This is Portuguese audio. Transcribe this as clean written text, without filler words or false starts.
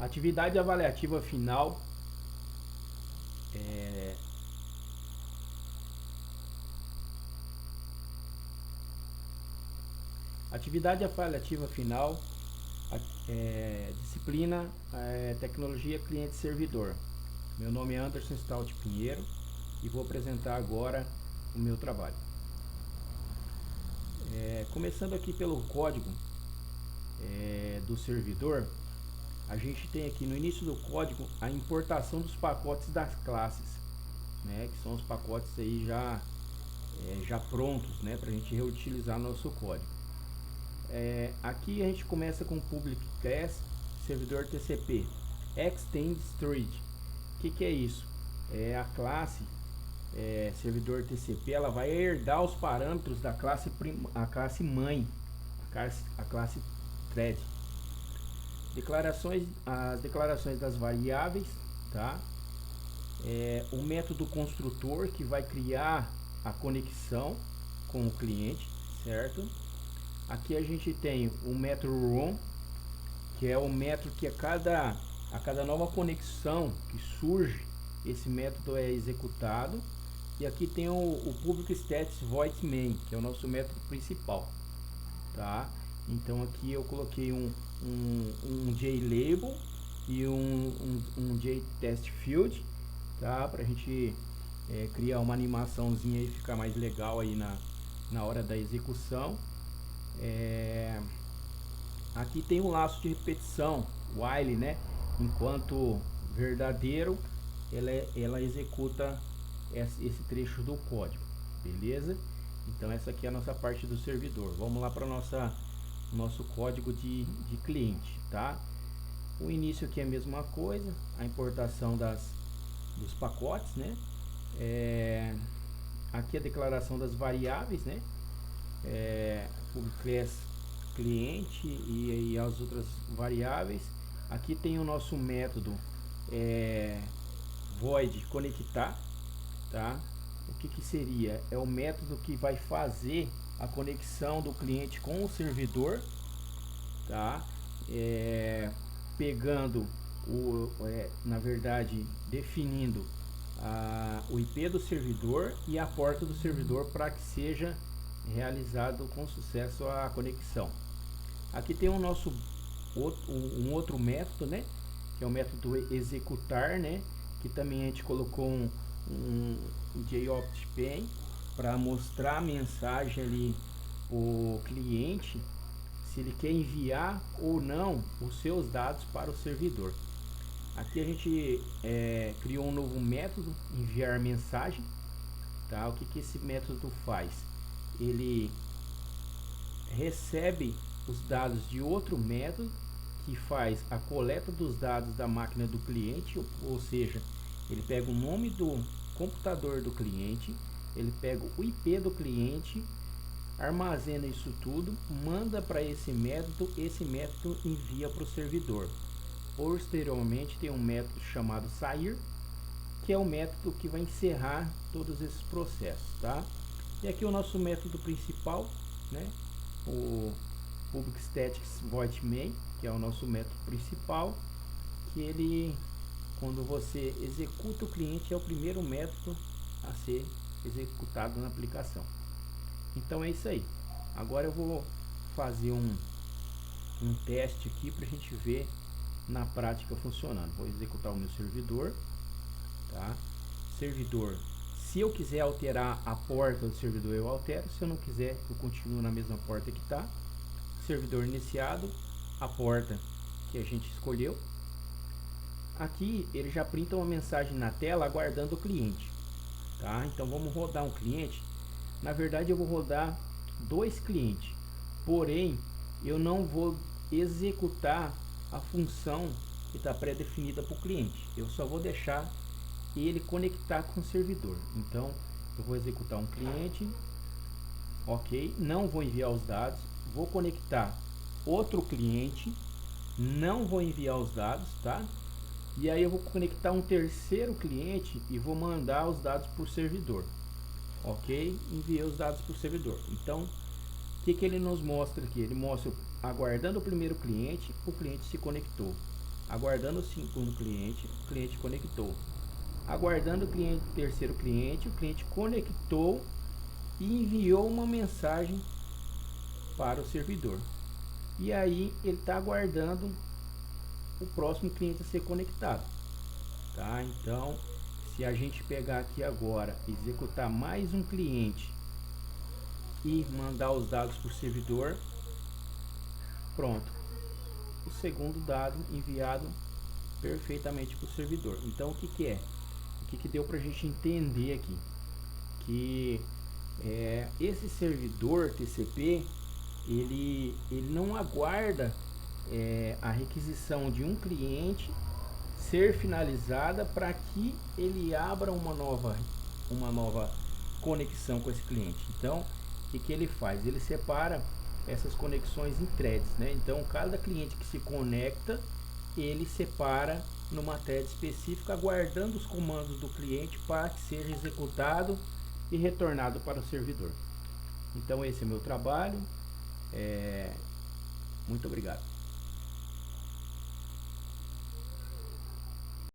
Atividade avaliativa final atividade avaliativa final, disciplina tecnologia cliente servidor. Meu nome é Anderson Stout Pinheiro e vou apresentar agora o meu trabalho. Começando aqui pelo código do servidor, a gente tem aqui no início do código a importação dos pacotes das classes, né, que são os pacotes aí já prontos, né, para a gente reutilizar nosso código. Aqui a gente começa com public class servidor TCP extend storage. O que é isso? A classe servidor TCP, ela vai herdar os parâmetros da classe a classe mãe, a classe thread. As declarações das variáveis, tá? O método construtor, que vai criar a conexão com o cliente, certo? Aqui a gente tem o método run, que é o método que a cada nova conexão que surge, esse método é executado. E aqui tem o public status void main, que é o nosso método principal, tá? Então aqui eu coloquei um JLabel e um JTestField, tá? Pra gente criar uma animaçãozinha e ficar mais legal aí na hora da execução. Aqui tem um laço de repetição, while, né? Enquanto verdadeiro, ela executa esse trecho do código, beleza? Então essa aqui é a nossa parte do servidor. Vamos lá para nosso código de cliente, tá? O início aqui é a mesma coisa, a importação dos pacotes, né? Aqui a declaração das variáveis, né? Public class cliente e as outras variáveis. Aqui tem o nosso método void conectar, tá? O que seria? É o método que vai fazer a conexão do cliente com o servidor, tá? Pegando na verdade, definindo o IP do servidor e a porta do servidor para que seja realizado com sucesso a conexão. Aqui tem um outro método, né, que é o método executar, né, que também a gente colocou um JOptPen para mostrar a mensagem ali o cliente, se ele quer enviar ou não os seus dados para o servidor. Aqui a gente criou um novo método, enviar mensagem, tá? O que esse método faz? Ele recebe os dados de outro método que faz a coleta dos dados da máquina do cliente, ou seja, ele pega o nome do computador do cliente, ele pega o IP do cliente, armazena isso tudo, manda para esse método envia para o servidor. Posteriormente tem um método chamado sair, que é o método que vai encerrar todos esses processos, tá? E aqui o nosso método principal, né? O public status void main, que é o nosso método principal, que ele, quando você executa o cliente, é o primeiro método a ser executado na aplicação. Então é isso aí. Agora eu vou fazer um teste aqui para a gente ver na prática funcionando. Vou executar o meu servidor, tá? Servidor, se eu quiser alterar a porta do servidor, eu altero. Se eu não quiser, eu continuo na mesma porta que está. Servidor iniciado, a porta que a gente escolheu. Aqui ele já printa uma mensagem na tela aguardando o cliente, tá? Então vamos rodar um cliente. Na verdade eu vou rodar dois clientes, porém eu não vou executar a função que está pré-definida para o cliente. Eu só vou deixar ele conectar com o servidor. Então eu vou executar um cliente, ok, não vou enviar os dados, vou conectar outro cliente, não vou enviar os dados, tá? E aí eu vou conectar um terceiro cliente e vou mandar os dados para o servidor, ok? Enviei os dados para o servidor. Então o que ele nos mostra aqui? Ele mostra aguardando o primeiro cliente, o cliente se conectou. aguardando o segundo cliente, o cliente conectou. Aguardando o terceiro cliente, o cliente conectou e enviou uma mensagem para o servidor. E aí ele está aguardando o próximo cliente a ser conectado, tá? Então, se a gente pegar aqui agora, executar mais um cliente e mandar os dados para o servidor, pronto, o segundo dado enviado perfeitamente para o servidor. Então, o que é? O que deu para a gente entender aqui? Que esse servidor TCP, ele não aguarda a requisição de um cliente ser finalizada para que ele abra uma nova conexão com esse cliente. Então, o que ele faz? Ele separa essas conexões em threads, né? Então, cada cliente que se conecta, ele separa numa thread específica, aguardando os comandos do cliente para que seja executado e retornado para o servidor. Então, esse é meu trabalho. Muito obrigado.